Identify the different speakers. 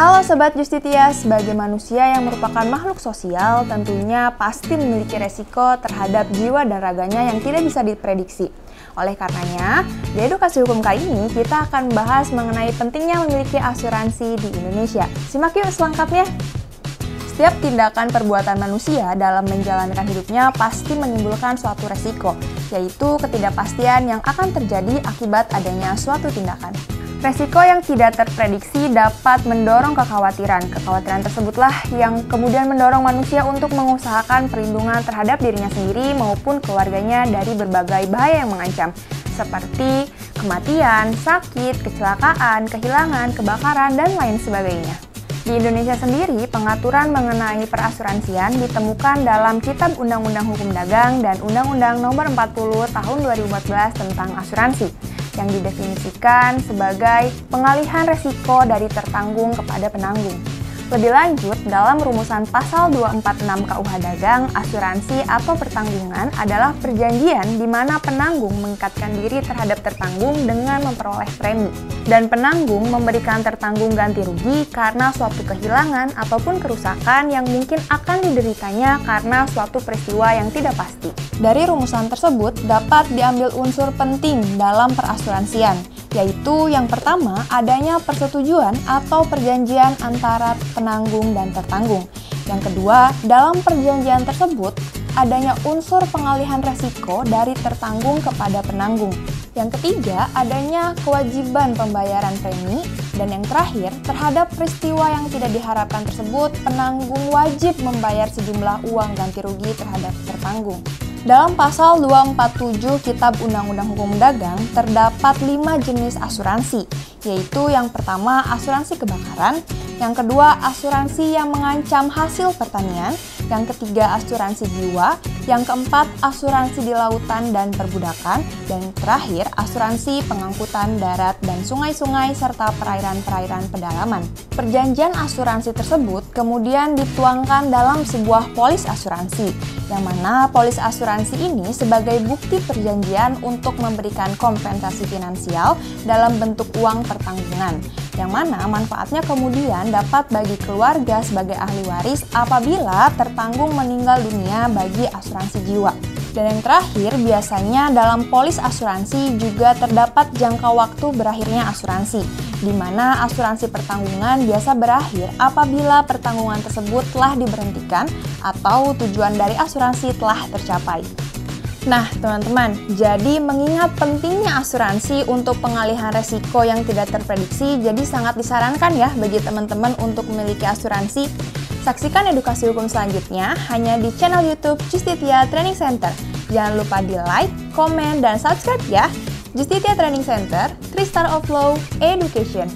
Speaker 1: Halo Sobat Justitia, sebagai manusia yang merupakan makhluk sosial, tentunya pasti memiliki resiko terhadap jiwa dan raganya yang tidak bisa diprediksi. Oleh karenanya, di edukasi hukum kali ini kita akan bahas mengenai pentingnya memiliki asuransi di Indonesia. Simak yuk selengkapnya. Setiap tindakan perbuatan manusia dalam menjalankan hidupnya pasti menimbulkan suatu resiko, yaitu ketidakpastian yang akan terjadi akibat adanya suatu tindakan. Resiko yang tidak terprediksi dapat mendorong kekhawatiran. Kekhawatiran tersebutlah yang kemudian mendorong manusia untuk mengusahakan perlindungan terhadap dirinya sendiri maupun keluarganya dari berbagai bahaya yang mengancam, seperti kematian, sakit, kecelakaan, kehilangan, kebakaran, dan lain sebagainya. Di Indonesia sendiri, pengaturan mengenai perasuransian ditemukan dalam Kitab Undang-Undang Hukum Dagang dan Undang-Undang Nomor 40 Tahun 2014 tentang asuransi, yang didefinisikan sebagai pengalihan resiko dari tertanggung kepada penanggung. Lebih lanjut, dalam rumusan pasal 246 KUH Dagang, asuransi atau pertanggungan adalah perjanjian di mana penanggung mengikatkan diri terhadap tertanggung dengan memperoleh premi, dan penanggung memberikan tertanggung ganti rugi karena suatu kehilangan ataupun kerusakan yang mungkin akan dideritanya karena suatu peristiwa yang tidak pasti. Dari rumusan tersebut dapat diambil unsur penting dalam perasuransian, yaitu yang pertama adanya persetujuan atau perjanjian antara penanggung dan tertanggung. Yang kedua, dalam perjanjian tersebut adanya unsur pengalihan resiko dari tertanggung kepada penanggung. Yang ketiga, adanya kewajiban pembayaran premi. Dan yang terakhir, terhadap peristiwa yang tidak diharapkan tersebut, penanggung wajib membayar sejumlah uang ganti rugi terhadap tertanggung. Dalam pasal 247 Kitab Undang-Undang Hukum Dagang terdapat 5 jenis asuransi, yaitu yang pertama asuransi kebakaran, yang kedua asuransi yang mengancam hasil pertanian, yang ketiga asuransi jiwa, yang keempat asuransi di lautan dan perbudakan, dan yang terakhir asuransi pengangkutan darat dan sungai-sungai serta perairan-perairan pedalaman. Perjanjian asuransi tersebut kemudian dituangkan dalam sebuah polis asuransi, yang mana polis asuransi ini sebagai bukti perjanjian untuk memberikan kompensasi finansial dalam bentuk uang pertanggungan, yang mana manfaatnya kemudian dapat bagi keluarga sebagai ahli waris apabila tertanggung meninggal dunia bagi asuransi jiwa. Dan yang terakhir, biasanya dalam polis asuransi juga terdapat jangka waktu berakhirnya asuransi, di mana asuransi pertanggungan biasa berakhir apabila pertanggungan tersebut telah diberhentikan atau tujuan dari asuransi telah tercapai. Nah, teman-teman, jadi mengingat pentingnya asuransi untuk pengalihan resiko yang tidak terprediksi, jadi sangat disarankan ya bagi teman-teman untuk memiliki asuransi. Saksikan edukasi hukum selanjutnya hanya di channel YouTube Justitia Training Center. Jangan lupa di like, komen, dan subscribe ya. Justitia Training Center, 3 Star of Law Education.